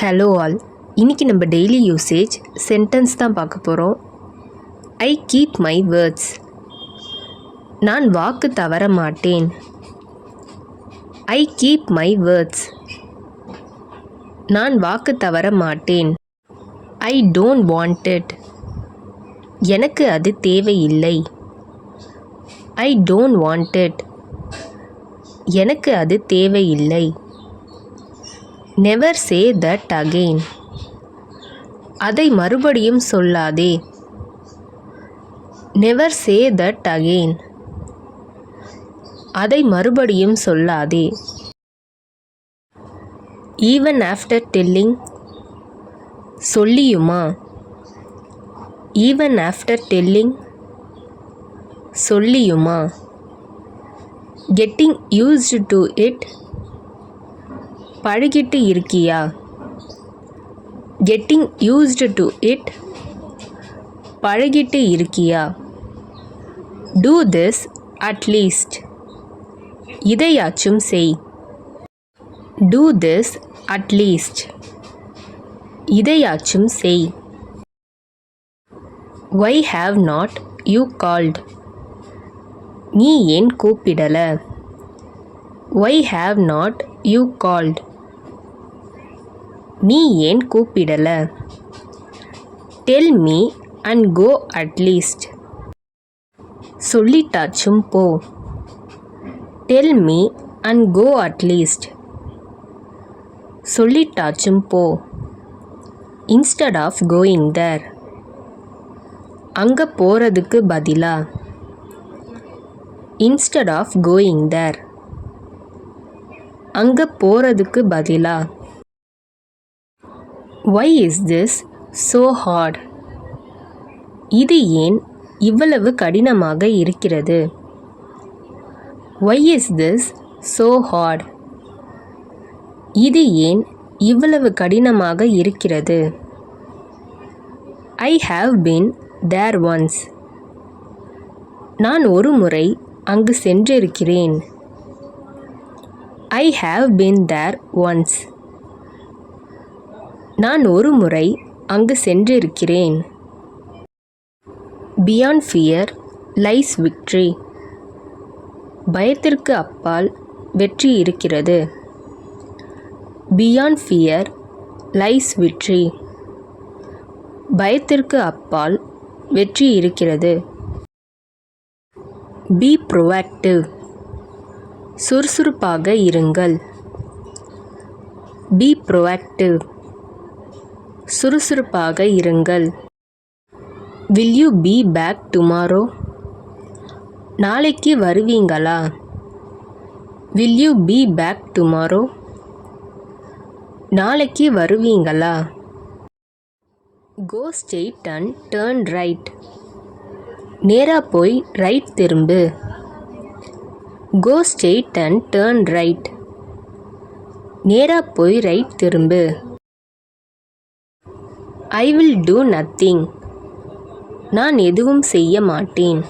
Hello all. இன்றைக்கி நம்ம daily usage sentence தான் பார்க்க போகிறோம். I keep my words. நான் வாக்கு தவற மாட்டேன். I keep my words. நான் வாக்கு தவற மாட்டேன். I don't want it. எனக்கு அது தேவையில்லை. I don't want it. எனக்கு அது தேவையில்லை. Never say that again. அதை மறுபடியும் சொல்லாதே. Never say that again. அதை மறுபடியும் சொல்லாதே. Even after telling. சொல்லியுமா. Even after telling. சொல்லியுமா. Getting used to it. பழகிட்டு இருக்கியா. Getting used to it. பழகிட்டு இருக்கியா. Do this at least. இதையாச்சும் செய். Do this at least. இதையாச்சும் செய். Why have not you called? நீ ஏன் கூப்பிடல. Why have not you called? நீ ஏன் கூப்பிடல. Tell me and go at least. சொல்லிட்டாச்சும் போ. Tell me and go at least. சொல்லிட்டாச்சும் போ. Instead of going there. அங்க போறதுக்கு பதிலா. Instead of going there. அங்க போறதுக்கு பதிலா. Why is this so hard? இது ஏன் இவ்வளவு கடினமாக இருக்கிறது. Why is this so hard? இது ஏன் இவ்வளவு கடினமாக இருக்கிறது. I have been there once. நான் ஒரு முறை அங்கு சென்றிருக்கிறேன். I have been there once. நான் ஒரு முறை அங்கு சென்றிருக்கிறேன். Beyond fear lies victory. பயத்திற்கு அப்பால் வெற்றி இருக்கிறது. Beyond fear lies victory. பயத்திற்கு அப்பால் வெற்றி இருக்கிறது. Be proactive. சுறுசுறுப்பாக இருங்கள். Be proactive. சுறுசுறுப்பாக இருங்கள். Will you be back tomorrow? நாளைக்கு வருவீங்களா. Will you be back tomorrow? நாளைக்கு வருவீங்களா. Go straight and turn right. நேரா போய் ரைட் திரும்பு. Go straight and turn right. நேரா போய் ரைட் திரும்பு. I will do nothing. நான் எதுவும் செய்ய மாட்டேன்.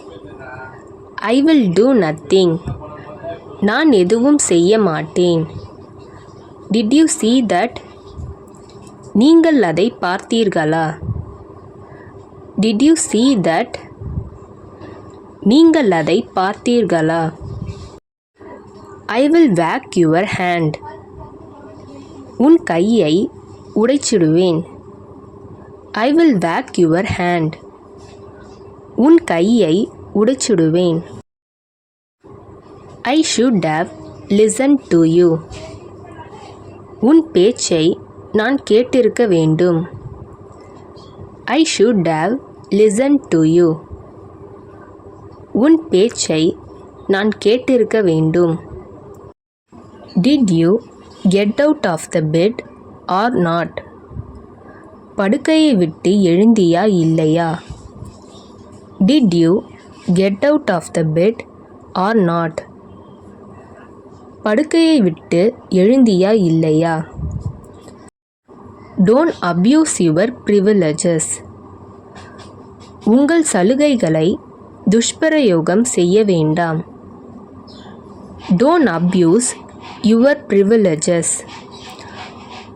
I will do nothing. நான் எதுவும் செய்ய மாட்டேன். Did you see that? நீங்கள் அதை பார்த்தீர்களா. Did you see that? நீங்கள் அதை பார்த்தீர்களா. I will whack your hand. உன் கையை உடைச்சிடுவேன். I will whack your hand. உன் கையை உடைச்சிடுவேன். I should have listened to you. உன் பேச்சை நான் கேட்டிருக்க வேண்டும். I should have listened to you. உன் பேச்சை நான் கேட்டிருக்க வேண்டும். Did you get out of the bed or not? படுக்கையை விட்டு எழுந்தியா இல்லையா. Did you get out of the bed or not? படுக்கையை விட்டு எழுந்தியா இல்லையா. Don't abuse your privileges. உங்கள் சலுகைகளை துஷ்பிரயோகம் செய்ய வேண்டாம். Don't abuse your privileges.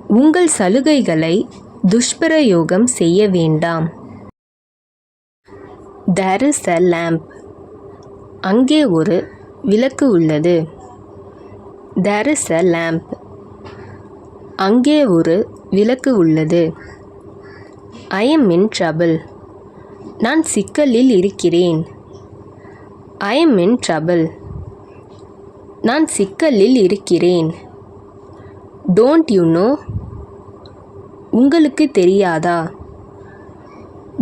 உங்கள் சலுகைகளை துஷ்பிரயோகம் செய்ய வேண்டாம். There is a lamp. அங்கே ஒரு விளக்கு உள்ளது. There is a lamp. அங்கே ஒரு விளக்கு உள்ளது. I am in trouble. நான் சிக்கலில் இருக்கிறேன். I am in trouble. நான் சிக்கலில் இருக்கிறேன். Don't you know? உங்களுக்கு தெரியாதா?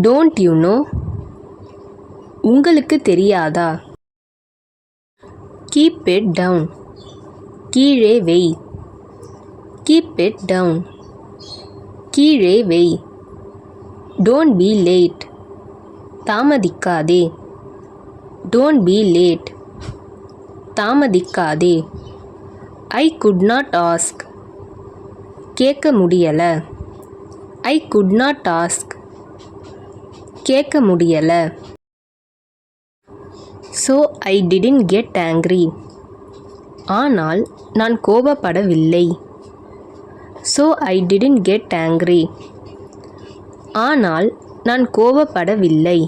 Don't you know? உங்களுக்கு தெரியாதா? Keep it down. கீழே வை. Keep it down. கீழே வை. Don't be late. தாமதிக்காதே. Don't be late. தாமதிக்காதே. I could not ask. கேட்க முடியல. I could not ask. கேட்க முடியல. So I didn't get angry. ஆனால் நான் கோபப்படவில்லை. So I didn't get angry. ஆனால் நான் கோபப்படவில்லை.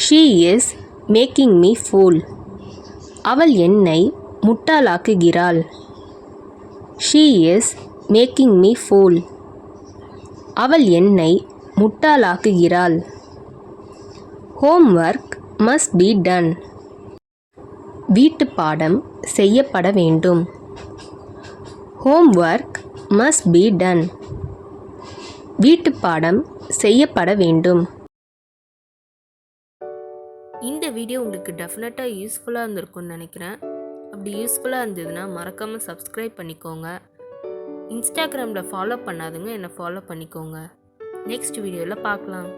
She is making me fool. அவள் என்னை முட்டாளாக்குகிறாள். She is making me fool. அவள் என்னை முட்டாளாக்குகிறாள். Homework must be done. வீட்டுப்பாடம் செய்யப்பட வேண்டும். Homework must be done. வீட்டுப்பாடம் செய்யப்பட வேண்டும். இந்த வீடியோ உங்களுக்கு டெஃபினட்டாக யூஸ்ஃபுல்லாக இருந்திருக்கும்னு நினைக்கிறேன். அப்படி யூஸ்ஃபுல்லாக இருந்ததுன்னா மறக்காமல் சப்ஸ்கிரைப் பண்ணிக்கோங்க. இன்ஸ்டாகிராமில் ஃபாலோ பண்ணாதுங்க என்னை ஃபாலோ பண்ணிக்கோங்க. நெக்ஸ்ட் வீடியோவில் பார்க்கலாம்.